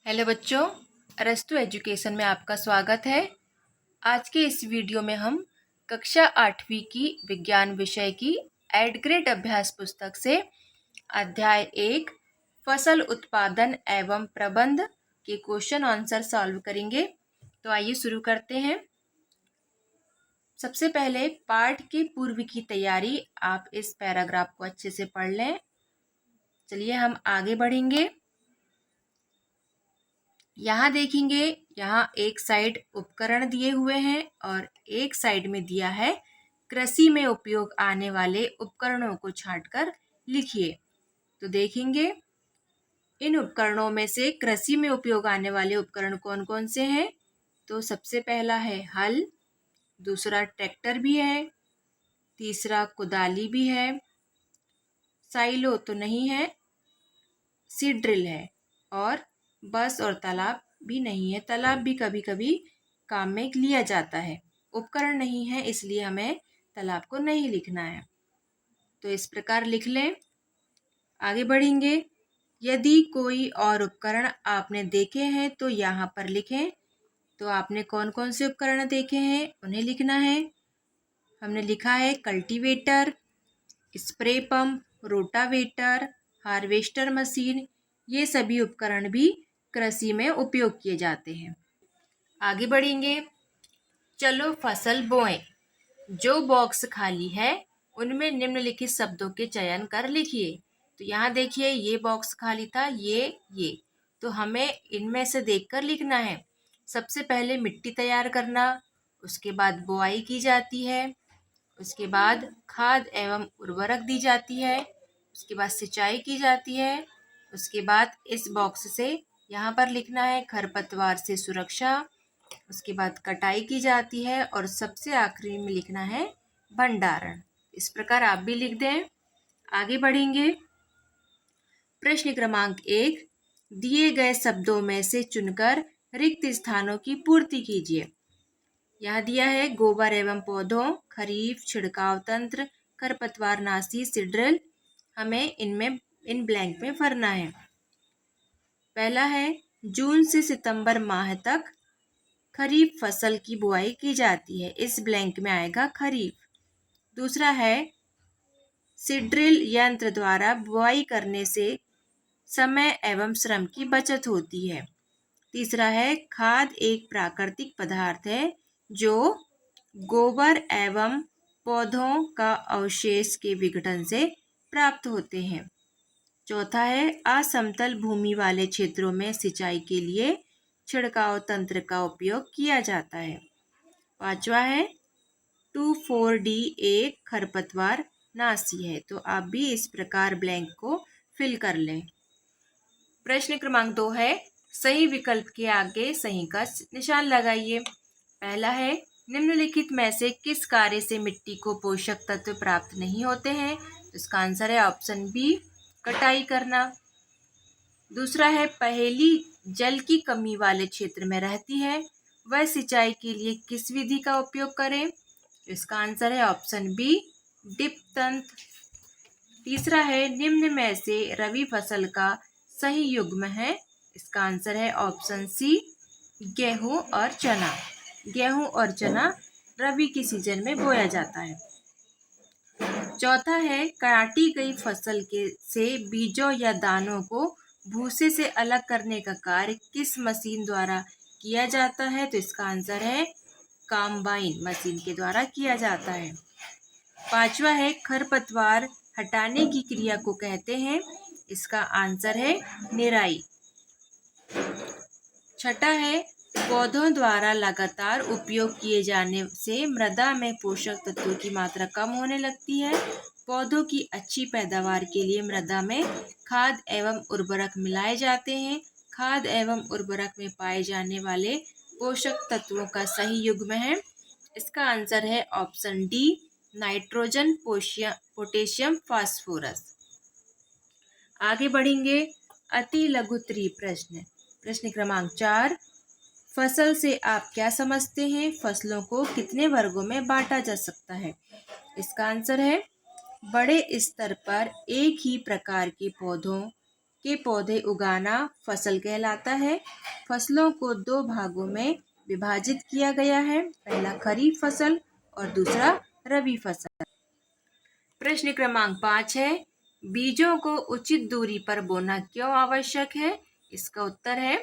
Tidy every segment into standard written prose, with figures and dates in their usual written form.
Hello बच्चों, अरस्तु education में आपका स्वागत है। आज के इस वीडियो में हम कक्षा 8वीं की विज्ञान विषय की एड ग्रेड अभ्यास पुस्तक से अध्याय 1 फसल उत्पादन एवं प्रबंध के क्वेश्चन आंसर सॉल्व करेंगे। तो आइए शुरू करते हैं। सबसे पहले पाठ के पूर्व की तैयारी, आप इस पैराग्राफ को अच्छे से पढ़ लें। चलिए हम आगे बढ़ेंगे। यहाँ देखेंगे, यहाँ एक साइड उपकरण दिए हुए हैं और एक साइड में दिया है कृषि में उपयोग आने वाले उपकरणों को छांटकर लिखिए। तो देखेंगे इन उपकरणों में से कृषि में उपयोग आने वाले उपकरण कौन कौन से हैं। तो सबसे पहला है हल, दूसरा ट्रैक्टर भी है, तीसरा कुदाली भी है, साइलो तो नहीं है, सीड ड्रिल है और बस और तालाब भी नहीं है। तालाब भी कभी कभी काम में लिया जाता है। उपकरण नहीं है इसलिए हमें तालाब को नहीं लिखना है। तो इस प्रकार लिख लें। आगे बढ़ेंगे। यदि कोई और उपकरण आपने देखे हैं तो यहाँ पर लिखें। तो आपने कौन कौन से उपकरण देखे हैं उन्हें लिखना है। हमने लिखा है cultivator, spray pump, rotavator, harvester machine. ये सभी उपकरण भी कृषि में उपयोग किए जाते हैं। आगे बढ़ेंगे। चलो फसल बोएं। जो बॉक्स खाली है उनमें निम्नलिखित शब्दों के चयन कर लिखिए। तो यहाँ देखिए, ये बॉक्स खाली था, ये तो हमें इनमें से देखकर लिखना है। सबसे पहले मिट्टी तैयार करना, उसके बाद बुआई की जाती है, उसके बाद खाद एवं उर्वरक दी जाती है, उसके बाद सिंचाई की जाती है, उसके बाद इस बॉक्स से यहाँ पर लिखना है खरपतवार से सुरक्षा, उसके बाद कटाई की जाती है और सबसे आखिरी में लिखना है भंडारण। इस प्रकार आप भी लिख दें। आगे बढ़ेंगे। प्रश्न क्रमांक 1, दिए गए शब्दों में से चुनकर रिक्त स्थानों की पूर्ति कीजिए। यहाँ दिया है गोबर एवं पौधों, खरीफ, छिड़काव तंत्र, खरपतवार नाशी, सीड ड्रिल। हमें इनमें इन ब्लैंक में भरना है। पहला है जून से सितंबर माह तक खरीफ फसल की बुआई की जाती है। इस ब्लैंक में आएगा खरीफ। दूसरा है सीड ड्रिल यंत्र द्वारा बुआई करने से समय एवं श्रम की बचत होती है। तीसरा है खाद एक प्राकृतिक पदार्थ है जो गोबर एवं पौधों का अवशेष के विघटन से प्राप्त होते हैं। चौथा है असमतल भूमि वाले क्षेत्रों में सिंचाई के लिए छिड़काव तंत्र का उपयोग किया जाता है। पांचवा है 2,4-D एक खरपतवार नाशी है। तो आप भी इस प्रकार ब्लैंक को फिल कर लें। प्रश्न क्रमांक 2 है सही विकल्प के आगे सही का निशान लगाइए। पहला है निम्नलिखित में से किस कार्य से मिट्टी को पोषक तत्व प्राप्त नहीं होते हैं। तो इसका आंसर है ऑप्शन बी, कटाई करना। दूसरा है पहेली जल की कमी वाले क्षेत्र में रहती है, वह सिंचाई के लिए किस विधि का उपयोग करें। इसका आंसर है ऑप्शन बी, डिप तंत्र। तीसरा है निम्न में से रबी फसल का सही युग्म है। इसका आंसर है ऑप्शन सी, गेहूं और चना। गेहूं और चना रबी के सीजन में बोया जाता है। चौथा है काटी गई फसल के से बीजों या दानों को भूसे से अलग करने का कार्य किस मशीन द्वारा किया जाता है। तो इसका आंसर है कॉम्बाइन मशीन के द्वारा किया जाता है। पांचवा है खरपतवार हटाने की क्रिया को कहते हैं। इसका आंसर है निराई। छठा है पौधों द्वारा लगातार उपयोग किए जाने से मृदा में पोषक तत्वों की मात्रा कम होने लगती है। पौधों की अच्छी पैदावार के लिए मृदा में खाद एवं उर्वरक मिलाए जाते हैं। खाद एवं उर्वरक में पाए जाने वाले पोषक तत्वों का सही युग्म है। इसका आंसर है option D, nitrogen, potassium, phosphorus. आगे बढ़ेंगे। अति लघुत्तरीय प्रश्न। प्रश्न क्रमांक 4, फसल से आप क्या समझते हैं। फसलों को कितने वर्गों में बांटा जा सकता है। इसका आंसर है बड़े स्तर पर एक ही प्रकार के पौधों के पौधे उगाना फसल कहलाता है। फसलों को दो भागों में विभाजित किया गया है, पहला खरीफ फसल और दूसरा रबी फसल। प्रश्न क्रमांक 5 है, बीजों को उचित दूरी पर बोना क्यों आवश्यक है? इसका उत्तर है,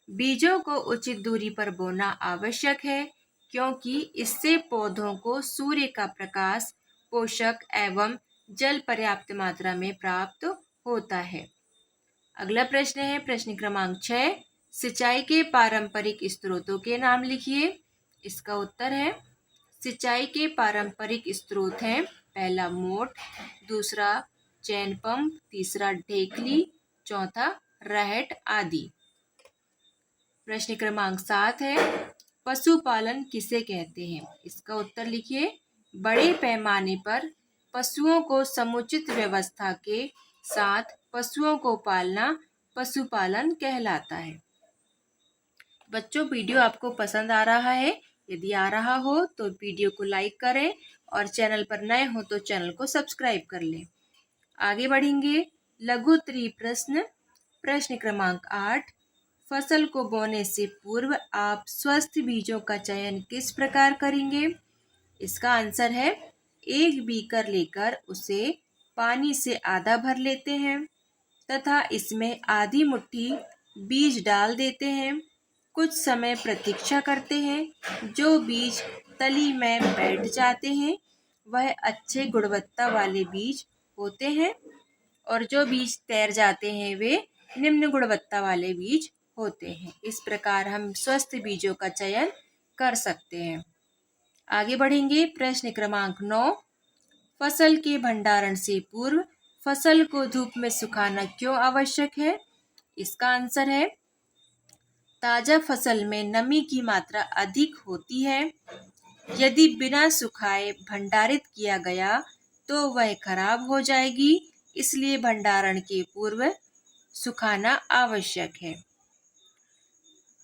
बीजों को उचित दूरी पर बोना आवश्यक है क्योंकि इससे पौधों को सूर्य का प्रकाश, पोषक एवं जल पर्याप्त मात्रा में प्राप्त होता है। अगला प्रश्न है प्रश्न क्रमांक 6, सिंचाई के पारंपरिक स्रोतों के नाम लिखिए। इसका उत्तर है, सिंचाई के पारंपरिक स्रोत हैं, पहला मोट, दूसरा चैन पंप, तीसरा ढेकली, चौथा रहट आदि। प्रश्न क्रमांक 7 है, पशुपालन किसे कहते हैं? इसका उत्तर लिखिए। बड़े पैमाने पर पशुओं को समुचित व्यवस्था के साथ पशुओं को पालना पशुपालन कहलाता है। बच्चों, वीडियो आपको पसंद आ रहा है? यदि आ रहा हो तो वीडियो को लाइक करें और चैनल पर नए हो तो चैनल को सब्सक्राइब कर लें। आगे बढ़ेंगे। लघु उत्तरीय प्रश्न। प्रश्न क्रमांक 8, फसल को बोने से पूर्व आप स्वस्थ बीजों का चयन किस प्रकार करेंगे? इसका आंसर है, एक बीकर लेकर उसे पानी से आधा भर लेते हैं तथा इसमें आधी मुट्ठी बीज डाल देते हैं। कुछ समय प्रतीक्षा करते हैं। जो बीज तली में बैठ जाते हैं वह अच्छे गुणवत्ता वाले बीज होते हैं और जो बीज तैर जाते हैं वे निम्न गुणवत्ता वाले बीज होते हैं। इस प्रकार हम स्वस्थ बीजों का चयन कर सकते हैं। आगे बढ़ेंगे। प्रश्न क्रमांक 9, फसल के भंडारण से पूर्व फसल को धूप में सुखाना क्यों आवश्यक है? इसका आंसर है, ताजा फसल में नमी की मात्रा अधिक होती है। यदि बिना सुखाए भंडारित किया गया तो वह खराब हो जाएगी, इसलिए भंडारण के पूर्व सुखाना आवश्यक है।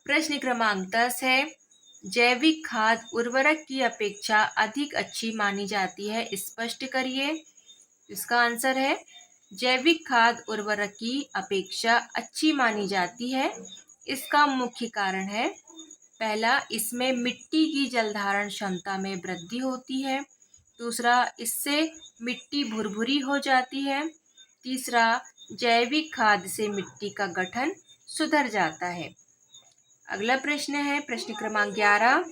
प्रश्न क्रमांक 10 है, जैविक खाद उर्वरक की अपेक्षा अधिक अच्छी मानी जाती है, स्पष्ट करिए। इसका आंसर है, जैविक खाद उर्वरक की अपेक्षा अच्छी मानी जाती है। इसका मुख्य कारण है, पहला, इसमें मिट्टी की जलधारण क्षमता में वृद्धि होती है। दूसरा, इससे मिट्टी भुरभुरी हो जाती है। तीसरा, जैविक खाद से मिट्टी का गठन सुधर जाता है। अगला प्रश्न है प्रश्न क्रमांक 11,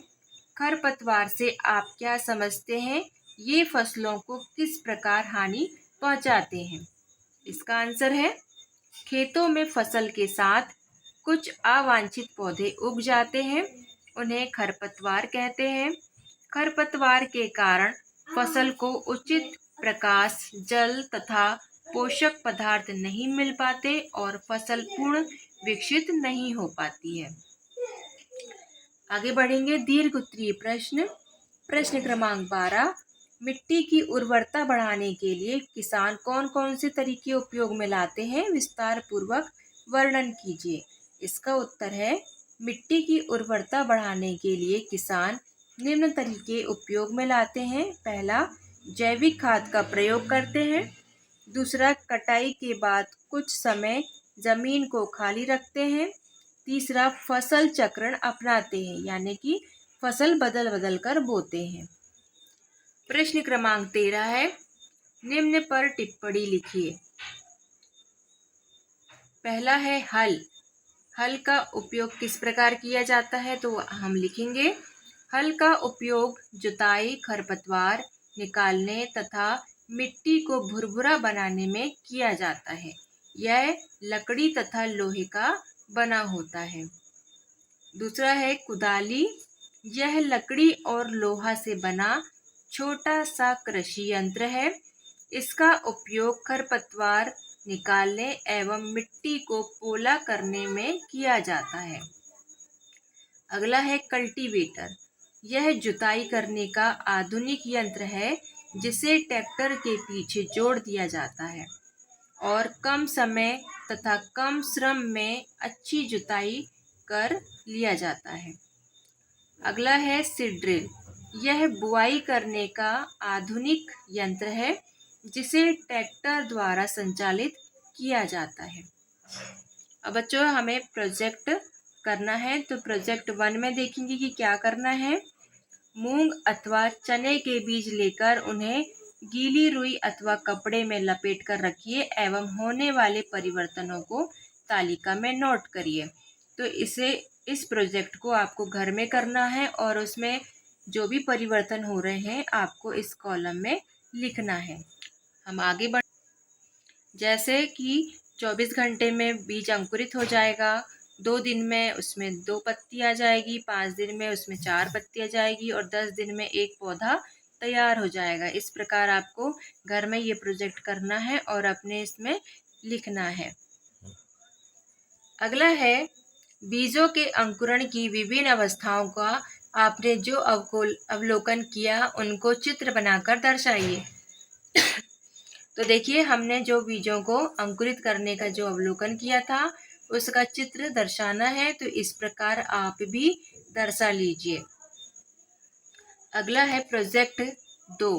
खरपतवार से आप क्या समझते हैं? ये फसलों को किस प्रकार हानि पहुंचाते हैं? इसका आंसर है, खेतों में फसल के साथ कुछ अवांछित पौधे उग जाते हैं, उन्हें खरपतवार कहते हैं। खरपतवार के कारण फसल को उचित प्रकाश, जल तथा पोषक पदार्थ नहीं मिल पाते और फसल पूर्ण विकसित नहीं हो पाती है। आगे बढ़ेंगे। दीर्घ उत्तरीय प्रश्न। प्रश्न क्रमांक 12, मिट्टी की उर्वरता बढ़ाने के लिए किसान कौन कौन से तरीके उपयोग में लाते हैं? विस्तार पूर्वक वर्णन कीजिए। इसका उत्तर है, मिट्टी की उर्वरता बढ़ाने के लिए किसान निम्न तरीके उपयोग में लाते हैं। पहला, जैविक खाद का प्रयोग करते हैं। दूसरा, कटाई के बाद कुछ समय जमीन को खाली रखते हैं। तीसरा, फसल चक्रण अपनाते हैं, यानी कि फसल बदल बदल कर बोते हैं। प्रश्न क्रमांक 13 है, निम्न पर टिप्पणी लिखिए। पहला है हल। हल का उपयोग किस प्रकार किया जाता है? तो हम लिखेंगे, हल का उपयोग जुताई, खरपतवार निकालने तथा मिट्टी को भुरभुरा बनाने में किया जाता है। यह लकड़ी तथा लोहे का बना होता है। दूसरा है कुदाली। यह लकड़ी और लोहा से बना छोटा सा कृषि यंत्र है। इसका उपयोग खरपतवार निकालने एवं मिट्टी को पोला करने में किया जाता है। अगला है कल्टीवेटर। यह जुताई करने का आधुनिक यंत्र है जिसे ट्रैक्टर के पीछे जोड़ दिया जाता है और कम समय तथा कम श्रम में अच्छी जुताई कर लिया जाता है। अगला है सीड ड्रिल। यह बुआई करने का आधुनिक यंत्र है जिसे ट्रैक्टर द्वारा संचालित किया जाता है। अब बच्चों हमें प्रोजेक्ट करना है, तो प्रोजेक्ट 1 में देखेंगे कि क्या करना है। मूंग अथवा चने के बीज लेकर उन्हें गीली रुई अथवा कपड़े में लपेट कर रखिए एवं होने वाले परिवर्तनों को तालिका में नोट करिए। तो इस प्रोजेक्ट को आपको घर में करना है और उसमें जो भी परिवर्तन हो रहे हैं आपको इस कॉलम में लिखना है। हम आगे बढ़ जैसे कि 24 घंटे में बीज अंकुरित हो जाएगा, 2 दिन में उसमें 2 पत्ती आ जाएगी, 5 दिन में उसमें 4 पत्ती आ जाएगी और 10 दिन में एक पौधा तैयार हो जाएगा। इस प्रकार आपको घर में ये प्रोजेक्ट करना है और अपने इसमें लिखना है। अगला है बीजों के अंकुरण की विभिन्न अवस्थाओं का आपने जो अवलोकन किया उनको चित्र बनाकर दर्शाइए। तो देखिए हमने जो बीजों को अंकुरित करने का जो अवलोकन किया था उसका चित्र दर्शाना है, तो इस प्रकार आप भी दर्शा लीजिए। अगला है प्रोजेक्ट 2।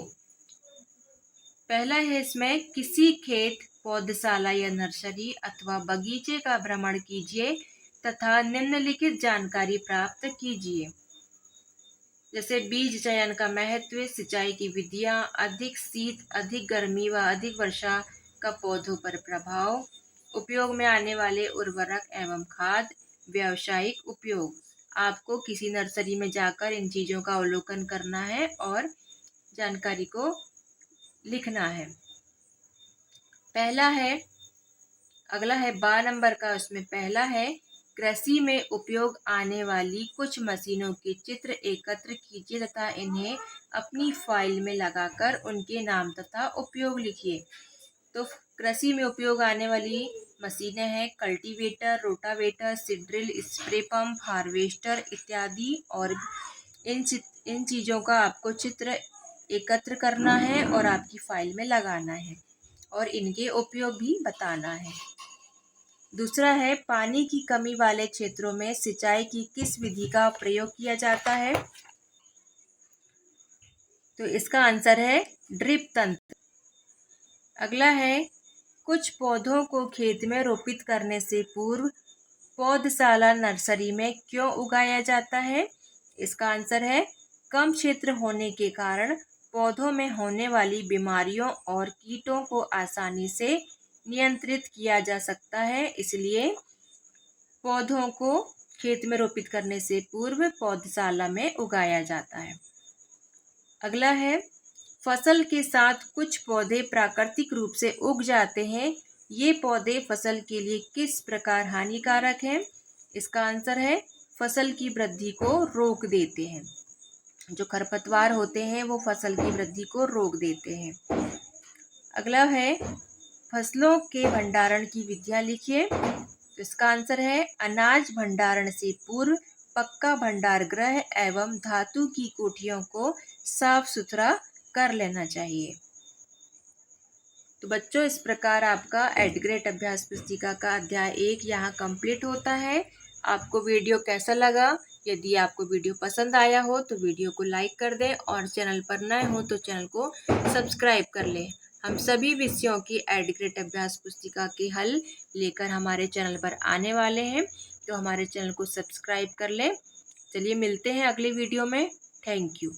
पहला है इसमें किसी खेत, पौधशाला या नर्सरी अथवा बगीचे का भ्रमण कीजिए तथा निम्नलिखित जानकारी प्राप्त कीजिए। जैसे बीज चयन का महत्व, सिंचाई की विधियां, अधिक शीत, अधिक गर्मी व अधिक वर्षा का पौधों पर प्रभाव, उपयोग में आने वाले उर्वरक एवं खाद, व्यावसायिक उपयोग। आपको किसी नर्सरी में जाकर इन चीज़ों का अवलोकन करना है और जानकारी को लिखना है। अगला है 12 नंबर का, उसमें पहला है कृषि में उपयोग आने वाली कुछ मशीनों के चित्र एकत्र कीजिए तथा इन्हें अपनी फाइल में लगाकर उनके नाम तथा उपयोग लिखिए। तो कृषि में उपयोग आने वाली मशीनें हैं cultivator, rotavator, seed drill, spray pump, harvester इत्यादि। और इन चीज़ों का आपको चित्र एकत्र करना है और आपकी फाइल में लगाना है और इनके उपयोग भी बताना है। दूसरा है पानी की कमी वाले क्षेत्रों में सिंचाई की किस विधि का प्रयोग किया जाता है। तो इसका आंसर है ड्रिप तंत्र। अगला है कुछ पौधों को खेत में रोपित करने से पूर्व पौधशाला नर्सरी में क्यों उगाया जाता है। इसका आंसर है कम क्षेत्र होने के कारण पौधों में होने वाली बीमारियों और कीटों को आसानी से नियंत्रित किया जा सकता है, इसलिए पौधों को खेत में रोपित करने से पूर्व पौधशाला में उगाया जाता है। अगला है फसल के साथ कुछ पौधे प्राकृतिक रूप से उग जाते हैं, ये पौधे फसल के लिए किस प्रकार हानिकारक हैं। इसका आंसर है फसल की वृद्धि को रोक देते हैं। जो खरपतवार होते हैं वो फसल की वृद्धि को रोक देते हैं। अगला है फसलों के भंडारण की विधियां लिखिए। तो इसका आंसर है अनाज भंडारण से पूर्व पक्का भंडार गृह एवं धातु की कोठियों को साफ सुथरा कर लेना चाहिए। तो बच्चों इस प्रकार आपका एडग्रेड अभ्यास पुस्तिका का अध्याय 1 यहाँ कंप्लीट होता है। आपको वीडियो कैसा लगा? यदि आपको वीडियो पसंद आया हो तो वीडियो को लाइक कर दें और चैनल पर नए हो तो चैनल को सब्सक्राइब कर लें। हम सभी विषयों की एडग्रेड अभ्यास पुस्तिका के हल लेकर हमारे चैनल पर आने वाले हैं, तो हमारे चैनल को सब्सक्राइब कर लें। चलिए मिलते हैं अगले वीडियो में। Thank you.